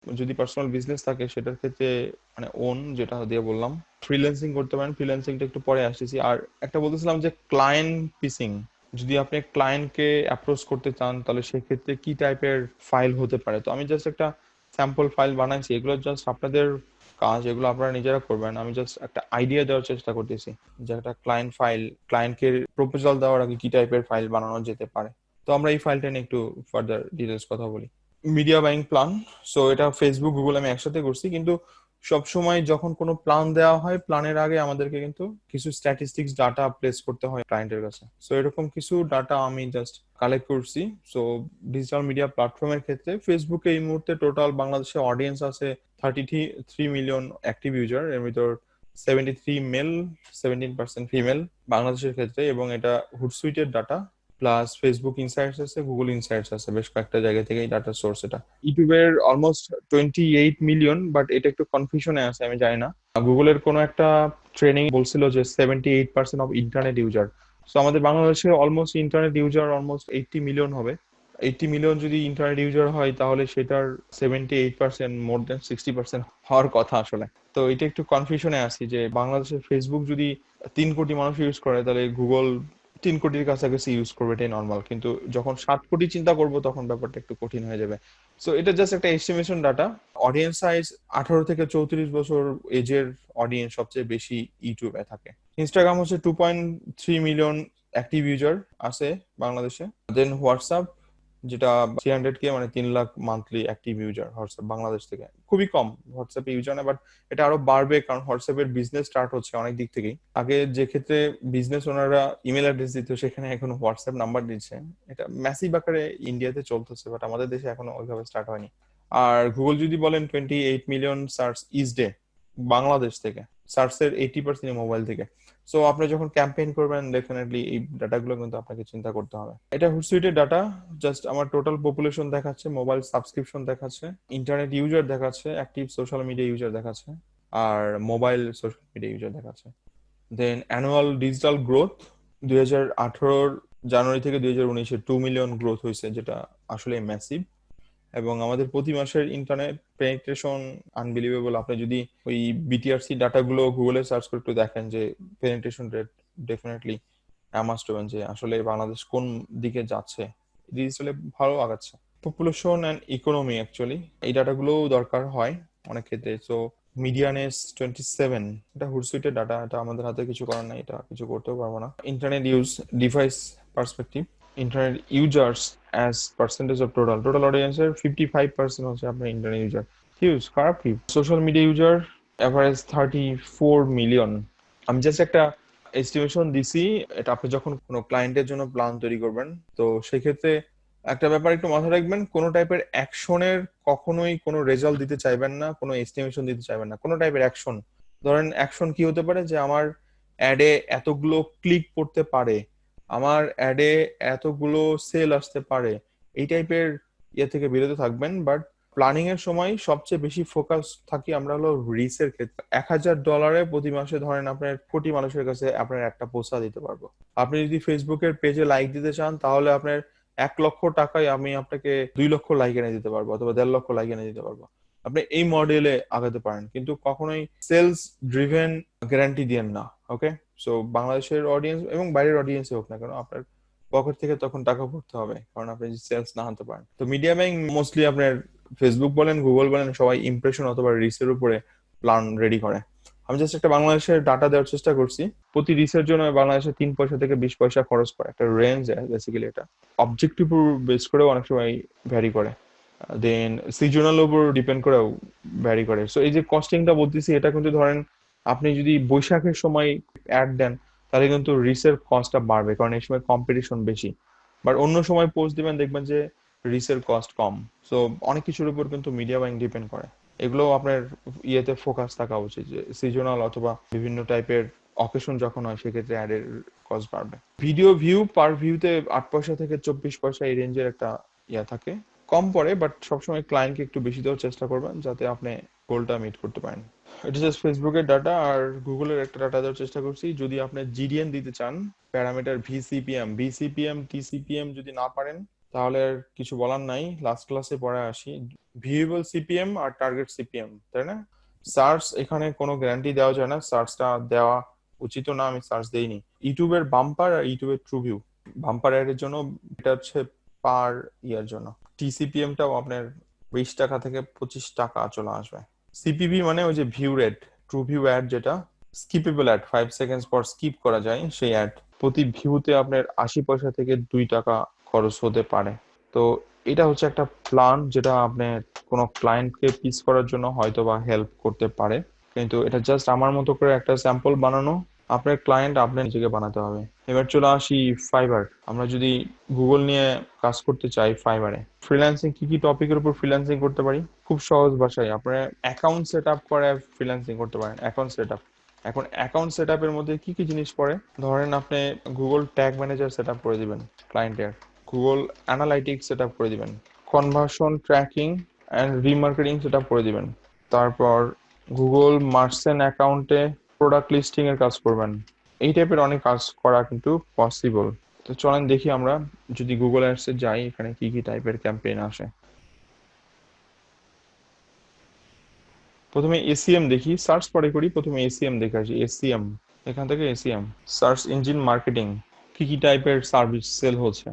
যদি personal business থাকে সেটার ক্ষেত্রে মানে ওন যেটা দিয়ে বললাম, ফ্রিল্যান্সিং করতে পারেন। ফ্রিল্যান্সিংটা একটু পরে আসতেছি। আর একটা বলতেছিলাম যে ক্লায়েন্ট পিসিং, যদি আপনি ক্লায়েন্টকে অ্যাপ্রোচ করতে চান তাহলে সেক্ষেত্রে কি টাইপের ফাইল হতে পারে। তো আমি জাস্ট একটা স্যাম্পল ফাইল বানাইছি, এগুলো জাস্ট আপনাদের কাজ, এগুলো আপনারা নিজেরা করবেন। আমি জাস্ট একটা আইডিয়া দেওয়ার চেষ্টা করতেছি যে একটা ক্লায়েন্ট ফাইল, ক্লায়েন্টকে প্রপোজাল দেওয়ার আগে কি টাইপের ফাইল বানানো যেতে পারে। তো আমরা এই ফাইলটা নিয়ে একটু ফার্দার ডিটেলস কথা বলি। মিডিয়া বাইং প্ল্যান, সো এটা ফেসবুক গুগল আমি একসাথে করছি, কিন্তু সব সময় যখন কোনো প্ল্যান দেওয়া হয় প্ল্যানের আগে আমাদেরকে কিন্তু কিছু স্ট্যাটিস্টিক্স ডাটা প্লেস করতে হয় ক্লায়েন্টের কাছে। সো এরকম কিছু ডাটা আমি জাস্ট কালেক্ট করছি। সো ডিজিটাল মিডিয়া প্ল্যাটফর্মের ক্ষেত্রে ফেসবুকে এই মুহূর্তে টোটাল বাংলাদেশে অডিয়েন্স আছে 33 মিলিয়ন অ্যাক্টিভ ইউজার, এর ভিতর 73 মেল, 17% ফিমেল বাংলাদেশের ক্ষেত্রে। এবং এটা হুটসুইটের ডাটা, প্লাস ফেসবুক ইনসাইটস আছে, গুগল ইনসাইটস আছে, বেশ কয়েকটা জায়গা থেকে এই ডাটা সোর্স। এটা ইউটিউবের অলমোস্ট 28 মিলিয়ন, বাট এটা একটু কনফিউশনে আছে, আমি জানি না। গুগলের কোনো একটা ট্রেনিং বলছিল যে 78% অফ ইন্টারনেট ইউজার। সো আমাদের বাংলাদেশে almost internet user almost 80 million হবে। 80 মিলিয়ন যদি ইন্টারনেট ইউজার হয় তাহলে সেটার 78%, মোর দেন 60% হওয়ার কথা আসলে। তো এটা একটু কনফিউশনে আছি যে বাংলাদেশের ফেসবুক যদি 3 কোটি মানুষ ইউজ করে তাহলে গুগল 3 কোটির কাছাকাছি ইউজ করবে, এটাই নর্মাল। কিন্তু যখন 7 কোটি চিন্তা করব তখন ব্যাপারটা একটু কঠিন হয়ে যাবে। সো এটা জাস্ট একটা এস্টিমেশন ডাটা। অডিয়েন্স সাইজ 18 থেকে 34 বছর এজের অডিয়েন্স সবচেয়ে বেশি ইউটিউবে থাকে। ইনস্টাগ্রাম হচ্ছে 2.3 মিলিয়ন অ্যাক্টিভ ইউজার আছে বাংলাদেশে। দেন হোয়াটসঅ্যাপ, যেটা 300K, মানে 3 lakh monthly active user WhatsApp Bangladesh থেকে। খুবই কম হোয়াটসঅ্যাপে ইউজার না, বাট এটা আরো বাড়বে কারণ হোয়াটসঅ্যাপের বিজনেস স্টার্ট হচ্ছে অনেক দিক থেকেই। আগে যে ক্ষেত্রে বিজনেস ওনারা ইমেল অ্যাড্রেস দিত সেখানে এখন হোয়াটসঅ্যাপ নাম্বার দিচ্ছে। এটা ম্যাসিভ আকারে ইন্ডিয়াতে চলতেছে, বাট আমাদের দেশে এখনো ওইভাবে স্টার্ট হয়নি। আর গুগল যদি বলেন 28 million search each day Bangladesh থেকে, সার্চের 80% মোবাইল থেকে। সো আপনি যখন ক্যাম্পেইন করবেন ডেফিনেটলি এই ডাটাগুলো কিন্তু আপনাকে চিন্তা করতে হবে। এটা হুটসুইটের ডাটা, জাস্ট আমার টোটাল পপুলেশন দেখাচ্ছে, মোবাইল সাবস্ক্রিপশন দেখাচ্ছে, ইন্টারনেট ইউজার দেখাচ্ছে, অ্যাক্টিভ সোশ্যাল মিডিয়া ইউজার দেখাচ্ছে, আর মোবাইল সোশ্যাল মিডিয়া ইউজার দেখাচ্ছে। দেন অ্যানুয়াল ডিজিটাল গ্রোথ 2018 জানুয়ারি থেকে 2019-এ 2 মিলিয়ন গ্রোথ হয়েছে, যেটা আসলে ম্যাসিভ। এবং আমাদের প্রতি মাসের ইন্টারনেট পেনিট্রেশন আনবিলিভেবল। আপনি যদি ওই বিটিআরসি ডাটাগুলো গুগলে সার্চ করে একটু দেখেন যে পেনিট্রেশন রেট ডেফিনেটলি অ্যামাস্ট হবেন যে আসলে বাংলাদেশ কোন দিকে যাচ্ছে, ডিজিটালে ভালো আগাচ্ছে। পপুলেশন অ্যান্ড ইকোনমি, অ্যাকচুয়ালি এই ডাটাগুলোও দরকার হয় অনেক ক্ষেত্রে। সো মিডিয়ানেস 27, এটা হুডসুইটের ডাটা, এটা আমাদের হাতে কিছু করার নাই, এটা কিছু করতেও পারবো না। Internet use device perspective, internet users as percentage of total অডিয়েন্সের 55% হচ্ছে আপনার ইন্টারনেট ইউজার। হিউজ, খারাপ কি। Social media user average 34 million. আমি জাস্ট একটা এস্টিমেশন দিছি। এটা আপনি যখন কোনো ক্লায়েন্টের জন্য প্ল্যান তৈরি করবেন, তো সেক্ষেত্রে একটা ব্যাপার একটু মাথায় রাখবেন, কোনো টাইপের অ্যাকশনের কখনোই কোনো রেজাল্ট দিতে চাইবেন না, কোনো এস্টিমেশন দিতে চাইবেন না। কোনো টাইপের অ্যাকশন, ধরেন অ্যাকশন কি হতে পারে যে আমার অ্যাডে এতগুলো ক্লিক পড়তে পারে, আমার অ্যাডে এতগুলো সেল আসতে পারে, এই টাইপের ইয়ে থেকে বিরত থাকবেন। বাট প্ল্যানিং এর সময় সবচেয়ে বেশি ফোকাস থাকি আমরা হলো রিচের ক্ষেত্রে। $1,000 প্রতি মাসে ধরেন আপনার কোটি মানুষের কাছে আপনার একটা পৌঁছা দিতে পারবো। আপনি যদি ফেসবুকের পেজে লাইক দিতে চান তাহলে আপনার 1 লক্ষ টাকায় আমি আপনাকে 2 লক্ষ লাইক এনে দিতে পারবো, অথবা 1.5 লক্ষ লাইক এনে দিতে পারবো। আপনি এই মডেলে আগাতে পারেন, কিন্তু কখনোই সেলস ড্রিভেন গ্যারান্টি দিয়েন না। ওকে, সো বাংলাদেশের অডিয়েন্স এবং বাইরের অডিয়েন্সে হোক না কেন, আপনার পকেট থেকে তখন টাকা ভরতে হবে, কারণ আপনি সেলস না আনতে পারেন। তো মিডিয়া বাইং মোস্টলি আপনার ফেসবুক বলেন গুগল বলেন সবাই ইমপ্রেশন অথবা রিচের উপরে প্ল্যান রেডি করে। আমি জাস্ট একটা বাংলাদেশের ডাটা দেওয়ার চেষ্টা করছি। প্রতি রিচের জন্য বাংলাদেশে 3 পয়সা থেকে 20 পয়সা খরচ করে, একটা রেঞ্জ বেসিক্যালি। এটা অবজেক্টিভ বেস করেও অনেক সময় ভ্যারি করে, দেন সিজনাল উপর ডিপেন্ড করেও ভ্যারি করে। সো এই যে কস্টিংটা বলতেছি, এটা কিন্তু ধরেন আপনি যদি বৈশাখের সময় অ্যাড দেন তাহলে কিন্তু রিসের কস্টটা বাড়বে, কারণ এই সময় কম্পিটিশন বেশি। বাট অন্য সময় পোস্ট দিবেন দেখবেন যে রিসের কস্ট কম। সো অনেক কিছুর উপর কিন্তু মিডিয়া বাইং ডিপেন্ড করে। এগুলো আপনার ইয়েতে ফোকাস থাকা উচিত যে সিজনাল অথবা বিভিন্ন টাইপের অকেশন যখন হয় সেক্ষেত্রে অ্যাডের কস্ট বাড়বে। ভিডিও ভিউ পার ভিউতে 8 পয়সা থেকে 24 পয়সা এই রেঞ্জের একটা ইয়া থাকে, কম পড়ে। বাট সবসময় ক্লায়েন্টকে একটু বেশি দেওয়ার চেষ্টা করবেন যাতে আপনি গোলটা মিট করতে পারেন। এটা জাস্ট ফেসবুকের ডাটা। আর গুগলের একটা ডাটা দেওয়ার চেষ্টা করছি। যদি আপনি জিডিএন দিতে চান, প্যারামিটার ভিসিপিএম, টিসিপিএম যদি না পারেন তাহলে আর কিছু বলার নাই, লাস্ট ক্লাসে পড়ে আসি। ভিউয়েবল সিপিএম আর টার্গেট সিপিএম, তাই না? সার্চ এখানে কোনো গ্যারান্টি দেওয়া যায় না, সার্চটা দেওয়া উচিত না, আমি সার্চ দেইনি। ইউটিউবের বাম্পার আর ইউটিউবের ট্রু ভিউ, বাম্পার এর জন্য এটা হচ্ছে পার ইয়ার জন্য। টিসিপিএম টাও আপনার 20 টাকা থেকে 25 টাকা চলে আসবে। সিপিভি মানে ওই যে view rate, true view ad যেটা স্কিপেবল অ্যাড, 5 সেকেন্ডস পর স্কিপ করা যায় সেই অ্যাড, প্রতি ভিউতে আপনার 80 পয়সা থেকে 2 টাকা খরচ হতে পারে। তো এটা হচ্ছে একটা প্ল্যান যেটা আপনার কোনো ক্লায়েন্টকে পিস করার জন্য হয়তো বা হেল্প করতে পারে, কিন্তু এটা জাস্ট আমার মতো করে একটা স্যাম্পল বানানো। আপনার ক্লায়েন্ট আপনার নিজেকে বানাতে হবে। এবার চলে আসি ফাইবার। আমরা যদি গুগল নিয়ে কাজ করতে চাই ফাইবারে, ফ্রিল্যান্সিং কি কি টপিকের উপর ফ্রিল্যান্সিং করতে পারি? খুব সহজ ভাষায় আপনারা অ্যাকাউন্ট সেট আপ করে ফ্রিল্যান্সিং করতে পারেন। অ্যাকাউন্ট সেট আপ, এখন অ্যাকাউন্ট সেট আপের মধ্যে কি কি জিনিস পড়ে? ধরেন আপনি Google tag manager set up করে দিবেন ক্লায়েন্টের, গুগল অ্যানালাইটিক্স সেট আপ করে দিবেন, conversion tracking and remarketing set up করে দিবেন, তারপর গুগল মার্চেন্ট অ্যাকাউন্টে প্রোডাক্ট লিস্টিং এর কাজ করবেন। এই টাইপের অনেক কাজ করা কিন্তু পসিবল। তো চলেন দেখি আমরা যদি গুগল অ্যাডসে যাই এখানে কি কি টাইপের ক্যাম্পেইন আসে। প্রথমে এসিএম দেখি, সার্চ পরে করি, প্রথমে এসিএম দেখে আসি। এসিএম, এখান থেকে এসিএম সার্চ ইঞ্জিন মার্কেটিং, কি কি টাইপের সার্ভিস সেল হচ্ছে।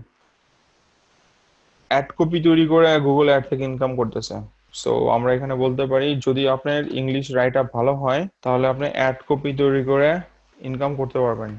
অ্যাড কপি তৈরি করে গুগল অ্যাড থেকে ইনকাম করতেছে। সো আমরা এখানে বলতে পারি যদি আপনার ইংলিশ রাইট আপ ভালো হয় তাহলে আপনি অ্যাড কপি তৈরি করে ইনকাম করতে পারবেন।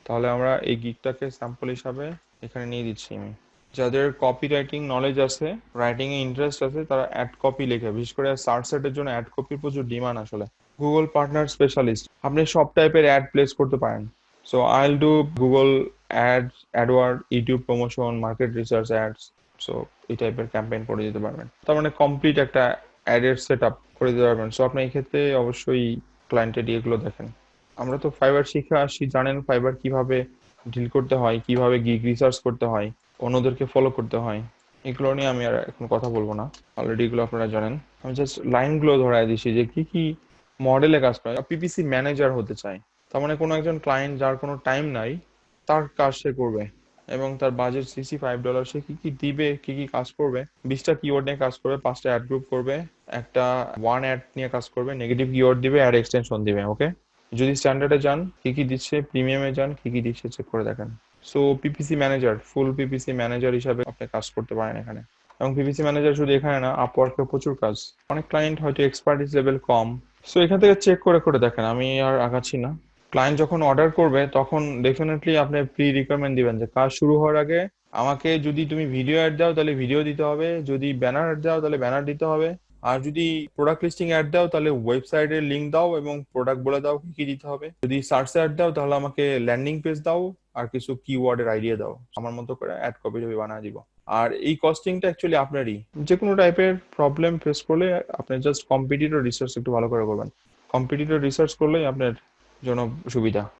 তাহলে আমরা এই গিগটাকে স্যাম্পল হিসাবে এখানে নিয়ে দিচ্ছি আমি। যাদের কপি রাইটিং নলেজ আছে, রাইটিং এ ইন্টারেস্ট আছে, তারা অ্যাড কপি লেখে, বিশেষ করে সার্চ সেটের জন্য অ্যাড কপির প্রচুর ডিমান্ড আসলে। গুগল পার্টনার স্পেশালিস্ট, আপনি সব টাইপের অ্যাড প্লেস করতে পারেন। So I will do Google ad, Edward, YouTube promotion, market research ads. So এই টাইপের ক্যাম্পেইন করে দিতে পারবেন, তার মানে কমপ্লিট একটা অ্যাডের সেট আপ করে দিতে পারবেন। সো আপনি এই ক্ষেত্রে অবশ্যই ক্লায়েন্টের এগুলো দেখেন। আমরা তো ফাইবার শিখে আসি, জানেন ফাইবার কিভাবে ডিল করতে হয়, কিভাবে গিগ রিসার্চ করতে হয়, অন্যদেরকে ফলো করতে হয়। এগুলো নিয়ে আমি আর এখন কথা বলবো না, অলরেডি এগুলো আপনারা জানেন। আমি জাস্ট লাইনগুলো ধরাই দিচ্ছি যে কি কি মডেলে কাজ করে। পিপিসি ম্যানেজার হতে চাই, তার মানে কোনো একজন ক্লায়েন্ট যার কোনো টাইম নাই, তার কাজ সে করবে, এবং তার বাজেট $5, সে কি কি দিবে, কি কি কাজ করবে, 20টা কিওয়ার্ড নিয়ে কাজ করবে, 5টা অ্যাড গ্রুপ করবে, একটা ওয়ান অ্যাড নিয়ে কাজ করবে, নেগেটিভ কিওয়ার্ড দিবে, অ্যাড এক্সটেনশন দিবে। ওকে, যদি স্ট্যান্ডার্ডে যান কি কি দিচ্ছে, প্রিমিয়ামে যান কি কি দিচ্ছে চেক করে দেখেন। সো পিপিসি ম্যানেজার, ফুল পিপিসি ম্যানেজার হিসাবে আপনি কাজ করতে পারেন এখানে। এবং পিপিসি ম্যানেজার শুধু এখানে না, আপওয়ার্কে প্রচুর কাজ। অনেক ক্লায়েন্ট হয়তো এক্সপার্টিস লেভেল কম, সো এখান থেকে চেক করে করে দেখেন। আমি আর আগাচ্ছি না। ক্লায়েন্ট যখন অর্ডার করবে তখন ডেফিনেটলি আপনি প্রি রিকোয়ারমেন্ট দিবেন যে কাজ শুরু হওয়ার আগে আমাকে যদি তুমি ভিডিও অ্যাড দাও তাহলে ভিডিও দিতে হবে, যদি ব্যানার অ্যাড দাও তাহলে ব্যানার দিতে হবে, আর যদি প্রোডাক্ট লিস্টিং অ্যাড দাও তাহলে ওয়েবসাইটের লিংক দাও এবং প্রোডাক্ট বলে দাও কি কি দিতে হবে, যদি সার্চ অ্যাড দাও তাহলে আমাকে ল্যান্ডিং পেজ দাও, আর কিছু কিওয়ার্ডের আইডিয়া দাও, আমার মতো করে অ্যাড কপি টপি বানিয়ে দিব। আর এই কস্টিংটা অ্যাকচুয়ালি আপনারই। যে কোনো টাইপের প্রবলেম ফেস করলে আপনি জাস্ট কম্পিটিটর রিসার্চ একটু ভালো করে করবেন। কম্পিটিটর রিসার্চ করলেই আপনার জন্য সুবিধা।